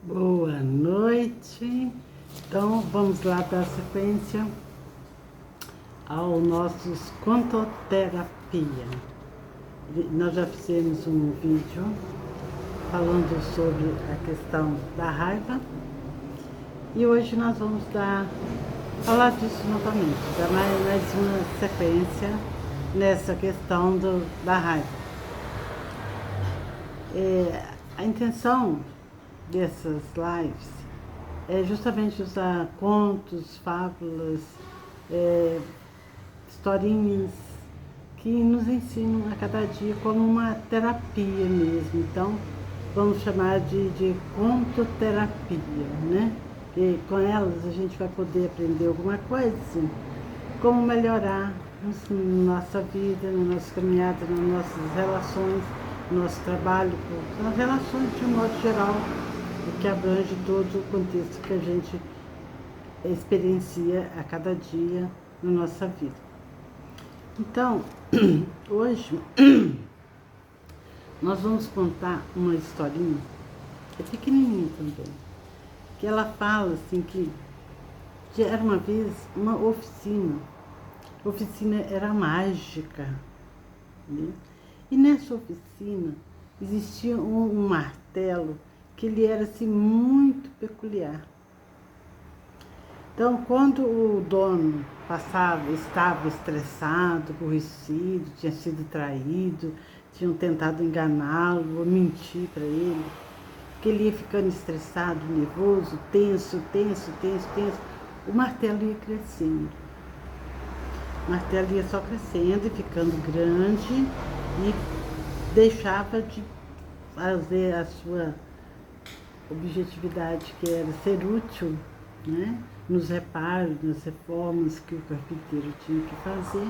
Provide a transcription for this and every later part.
Boa noite. Então, vamos lá dar sequência ao nossos contoterapia. Nós já fizemos um vídeo falando sobre a questão da raiva e hoje nós vamos falar disso novamente, dar mais uma sequência nessa questão da raiva. A intenção dessas lives é justamente usar contos, fábulas, historinhas que nos ensinam a cada dia como uma terapia mesmo. Então, vamos chamar de contoterapia, né? E com elas a gente vai poder aprender alguma coisa, como melhorar na nossa vida, na nossa caminhada, nas nossas relações, no nosso trabalho, nas relações de um modo geral, que abrange todo o contexto que a gente experiencia a cada dia na nossa vida. Então, hoje nós vamos contar uma historinha, é pequenininha também, que ela fala assim que era uma vez uma oficina. A oficina era mágica, né? E nessa oficina existia um martelo que ele era assim muito peculiar. Então, quando o dono estava estressado, aborrecido, tinha sido traído, tinham tentado enganá-lo ou mentir para ele, que ele ia ficando estressado, nervoso, tenso, o martelo ia crescendo. O martelo ia só crescendo e ficando grande e deixava de fazer a sua objetividade, que era ser útil, né, nos reparos, nas reformas que o carpinteiro tinha que fazer,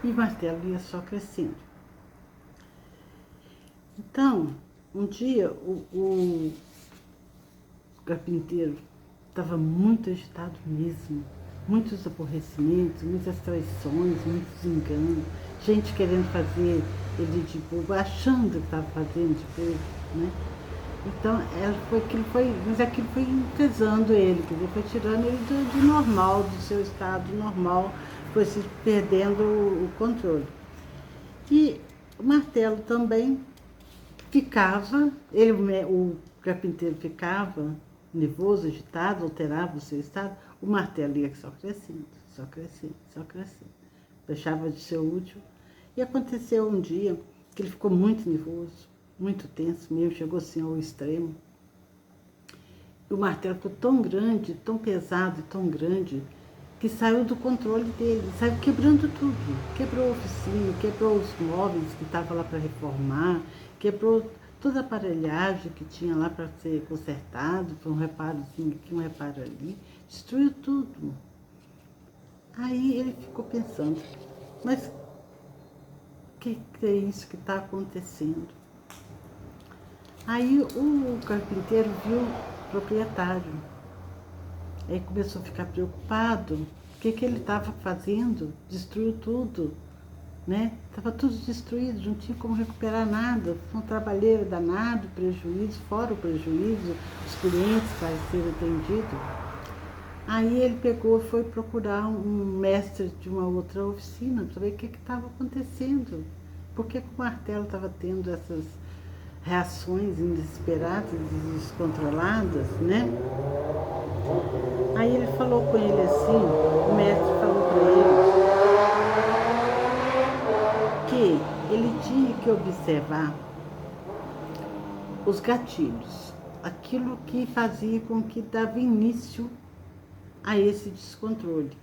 e o martelo ia só crescendo. Então, um dia o carpinteiro estava muito agitado mesmo, muitos aborrecimentos, muitas traições, muitos enganos, gente querendo fazer ele de bobo, achando que estava fazendo de bobo, né? Então, mas aquilo foi pesando ele, quer dizer, foi tirando ele do normal, do seu estado normal, foi se perdendo o controle. E o martelo também ficava, o carpinteiro ficava nervoso, agitado, alterava o seu estado, o martelo ia só crescendo, deixava de ser útil. E aconteceu um dia que ele ficou muito nervoso, muito tenso mesmo, chegou assim ao extremo. O martelo ficou tão grande, tão pesado, tão grande, que saiu do controle dele, saiu quebrando tudo. Quebrou a oficina, quebrou os móveis que estavam lá para reformar, quebrou toda a aparelhagem que tinha lá para ser consertado, foi um reparozinho aqui, um reparo ali, destruiu tudo. Aí ele ficou pensando, mas o que é isso que está acontecendo? Aí o carpinteiro viu o proprietário. Aí começou a ficar preocupado. O que ele estava fazendo? Destruiu tudo, né? Estava tudo destruído, não tinha como recuperar nada. Foi um trabalheiro danado, prejuízo, fora o prejuízo, os clientes para serem atendidos. Aí ele pegou e foi procurar um mestre de uma outra oficina para ver o que estava acontecendo. Por que o martelo estava tendo essas reações inesperadas e descontroladas, né? Aí ele falou com ele assim, o mestre falou para ele que ele tinha que observar os gatilhos, aquilo que fazia com que dava início a esse descontrole.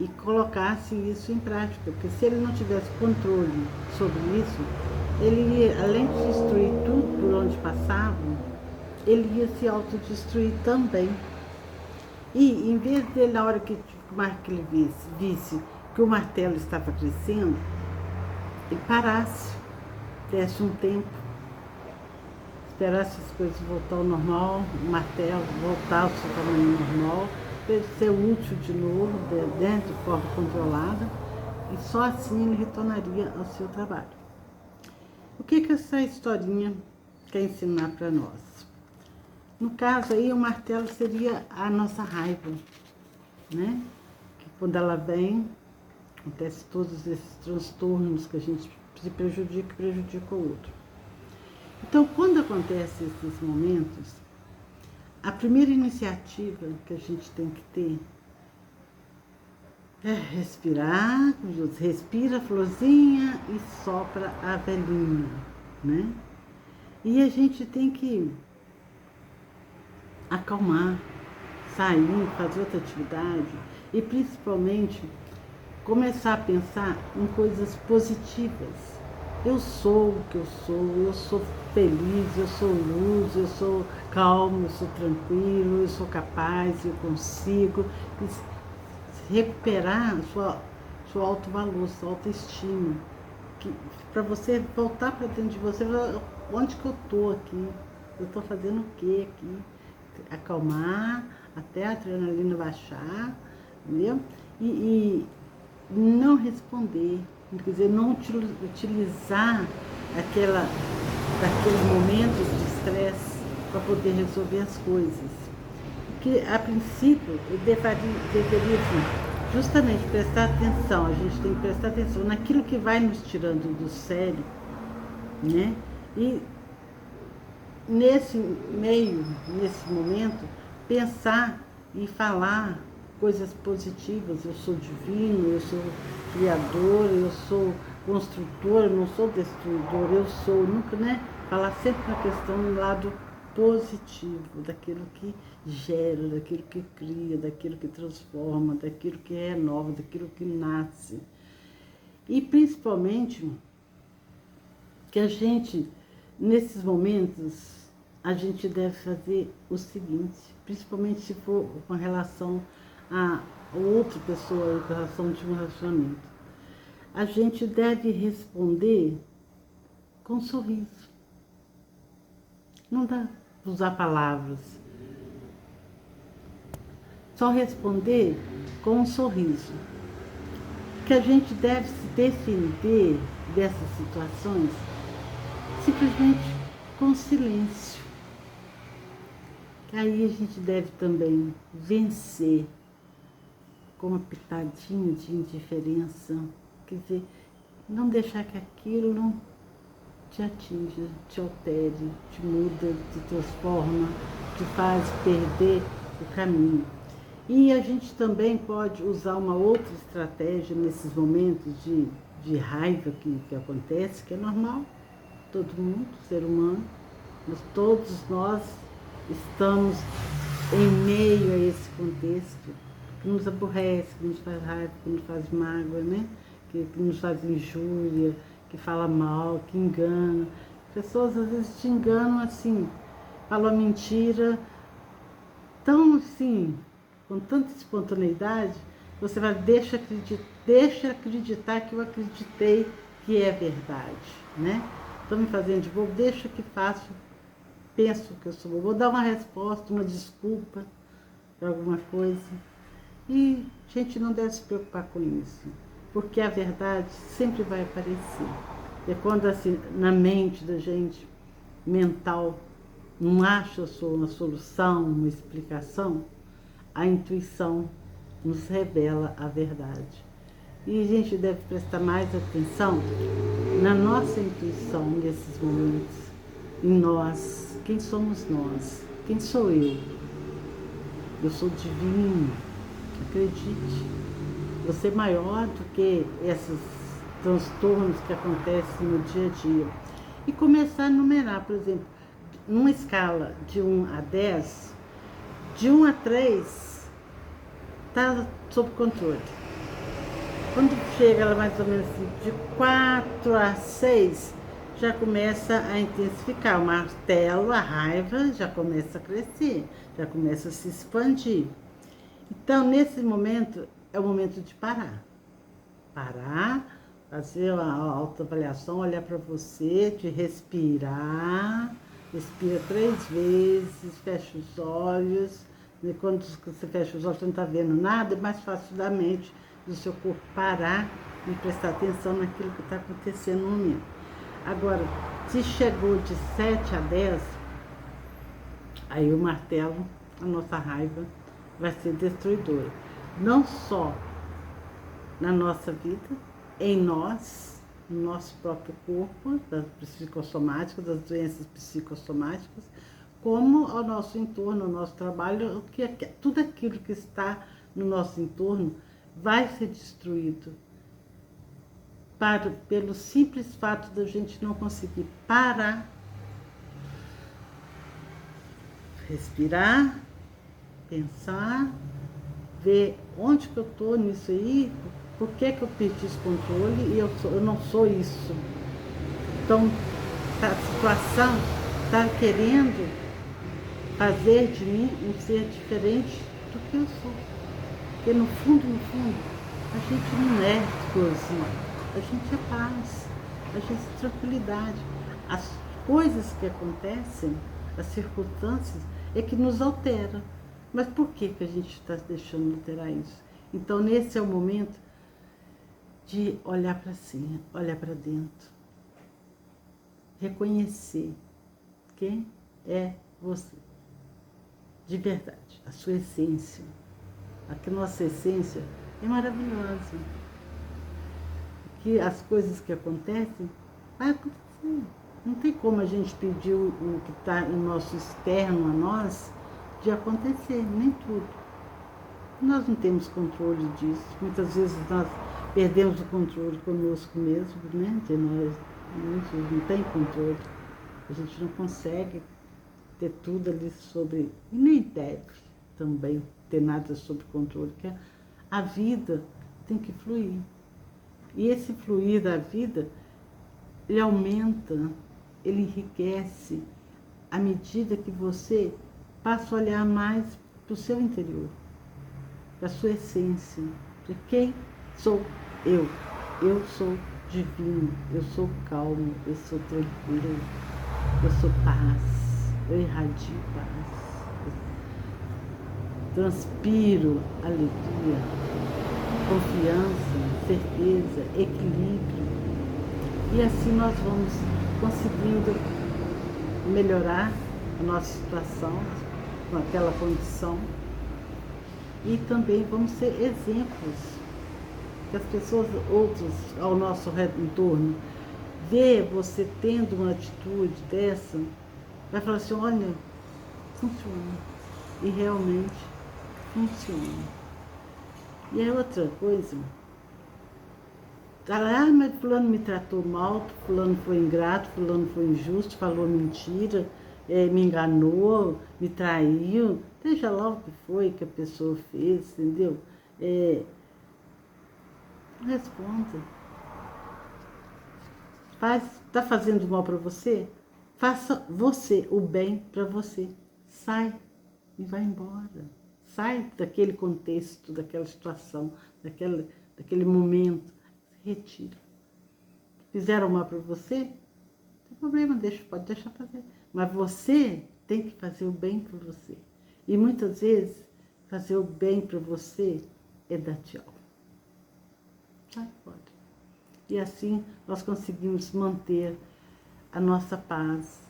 E colocasse isso em prática, porque se ele não tivesse controle sobre isso, ele ia, além de destruir tudo por onde passava, ele ia se autodestruir também. E em vez dele, na hora que ele visse que o martelo estava crescendo, ele parasse, desse um tempo, esperasse as coisas voltar ao normal, o martelo voltar ao seu tamanho normal, para ele ser útil de novo, de forma controlada, e só assim ele retornaria ao seu trabalho. O que essa historinha quer ensinar para nós? No caso aí, o martelo seria a nossa raiva, né? Que quando ela vem, acontece todos esses transtornos que a gente se prejudica e prejudica o outro. Então, quando acontecem esses momentos, a primeira iniciativa que a gente tem que ter é respirar, respira a florzinha e sopra a velhinha, né? E a gente tem que acalmar, sair, fazer outra atividade e principalmente começar a pensar em coisas positivas. Eu sou o que eu sou feliz, eu sou luz, eu sou calmo, eu sou tranquilo, eu sou capaz, eu consigo recuperar sua autovalor, sua autoestima. Para você voltar para dentro de você, onde que eu estou aqui? Eu estou fazendo o que aqui? Acalmar, até a adrenalina baixar, entendeu? E não responder, quer dizer, não utilizar daqueles momentos de estresse para poder resolver as coisas. Porque, a princípio, eu deveria assim, justamente prestar atenção, a gente tem que prestar atenção naquilo que vai nos tirando do sério, né? E nesse momento, pensar e falar coisas positivas. Eu sou divino, eu sou criador, eu sou construtor, eu não sou destruidor, eu sou, nunca, né? Falar sempre na questão do lado positivo, daquilo que gera, daquilo que cria, daquilo que transforma, daquilo que renova, daquilo que nasce. E principalmente que a gente, nesses momentos, a gente deve fazer o seguinte, principalmente se for com relação a outra pessoa, com relação de um relacionamento. A gente deve responder com um sorriso. Não dá para usar palavras. Só responder com um sorriso. Que a gente deve se defender dessas situações simplesmente com silêncio. Aí a gente deve também vencer com uma pitadinha de indiferença, quer dizer, não deixar que aquilo não te atinja, te altere, te muda, te transforma, te faz perder o caminho. E a gente também pode usar uma outra estratégia nesses momentos de raiva que acontece, que é normal, todo mundo, ser humano, todos nós estamos em meio a esse contexto que nos aborrece, que nos faz raiva, que nos faz mágoa, né? Que nos faz injúria, que fala mal, que engana. Pessoas às vezes te enganam assim, falam mentira tão assim, com tanta espontaneidade, você vai, deixa acreditar que eu acreditei que é verdade, né? Estão me fazendo de bobo, deixa que faço, penso que eu sou bobo, vou dar uma resposta, uma desculpa para alguma coisa. E a gente não deve se preocupar com isso, porque a verdade sempre vai aparecer. É quando assim, na mente da gente, mental, não acha uma solução, uma explicação, a intuição nos revela a verdade. E a gente deve prestar mais atenção na nossa intuição nesses momentos, em nós. Quem somos nós? Quem sou eu? Eu sou divino, acredite. Você é maior do que esses transtornos que acontecem no dia a dia. E começar a numerar, por exemplo, numa escala de 1 a 10, de 1 a 3 está sob controle. Quando chega ela mais ou menos assim, de 4 a 6, já começa a intensificar. O martelo, a raiva, já começa a crescer, já começa a se expandir. Então, nesse momento, é o momento de parar. Parar, fazer uma autoavaliação, olhar para você, de respirar. Respira 3 vezes, fecha os olhos. E quando você fecha os olhos, você não está vendo nada, é mais fácil da mente, do seu corpo parar e prestar atenção naquilo que está acontecendo no momento. Agora, Se chegou de 7 a 10, aí o martelo, a nossa raiva, vai ser destruidora. Não só na nossa vida, em nós, no nosso próprio corpo, das psicossomáticas, das doenças psicossomáticas, como ao nosso entorno, ao nosso trabalho, tudo aquilo que está no nosso entorno vai ser destruído pelo simples fato da gente não conseguir parar, respirar, pensar, ver onde que eu estou nisso aí, por que que eu perdi esse controle e eu não sou isso. Então, a situação está querendo fazer de mim um ser diferente do que eu sou. Porque no fundo, a gente não é explosivo, a gente é paz, a gente é tranquilidade. As coisas que acontecem, as circunstâncias, é que nos alteram. Mas por que que a gente está deixando alterar isso? Então, nesse é o momento de olhar para si, olhar para dentro, reconhecer quem é você, de verdade, a sua essência. A nossa essência é maravilhosa. Que as coisas que acontecem, vai acontecer. Não tem como a gente pedir o que está no nosso externo a nós de acontecer, nem tudo. Nós não temos controle disso. Muitas vezes nós perdemos o controle conosco mesmo, né? De nós, a gente não tem controle. A gente não consegue ter tudo ali sobre, e nem deve também ter nada sob controle, porque a vida tem que fluir. E esse fluir da vida, ele aumenta, ele enriquece à medida que você passa a olhar mais para o seu interior, para a sua essência, de quem sou eu. Eu sou divino, eu sou calmo, eu sou tranquilo, eu sou paz, eu irradio paz, eu transpiro alegria, confiança, certeza, equilíbrio. E assim nós vamos conseguindo melhorar a nossa situação com aquela condição. E também vamos ser exemplos que as pessoas, outros ao nosso entorno, vê você tendo uma atitude dessa, vai falar assim, olha, funciona. E realmente funciona. E é outra coisa, mas fulano me tratou mal, fulano foi ingrato, fulano foi injusto, falou mentira, me enganou, me traiu, seja lá o que foi que a pessoa fez, entendeu? Responda. Está fazendo mal para você? Faça você o bem para você. Sai e vai embora. Sai daquele contexto, daquela situação, daquele momento. Se retira. Fizeram mal para você? Não tem problema, pode deixar fazer. Mas você tem que fazer o bem para você. E muitas vezes, fazer o bem para você é dar tchau. Sai fora. E assim nós conseguimos manter a nossa paz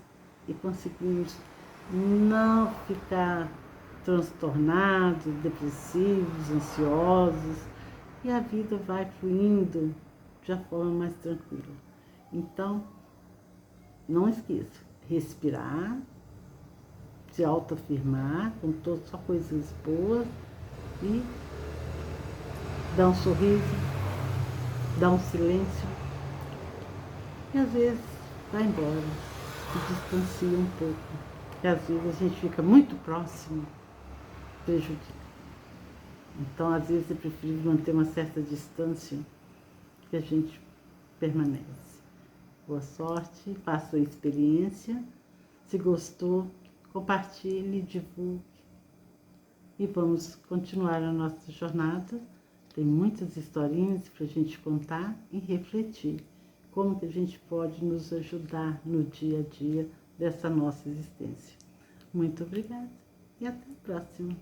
e conseguimos não ficar transtornados, depressivos, ansiosos, e a vida vai fluindo de uma forma mais tranquila. Então, não esqueça, respirar, se autoafirmar com só coisas boas e dar um sorriso, dar um silêncio e às vezes vai embora, se distancia um pouco, porque às vezes a gente fica muito próximo, prejudica. Então às vezes é preferível manter uma certa distância que a gente permanece. Boa sorte, faça a experiência, se gostou, compartilhe, divulgue e vamos continuar a nossa jornada. Tem muitas historinhas para a gente contar e refletir. Como que a gente pode nos ajudar no dia a dia dessa nossa existência. Muito obrigada e até a próxima.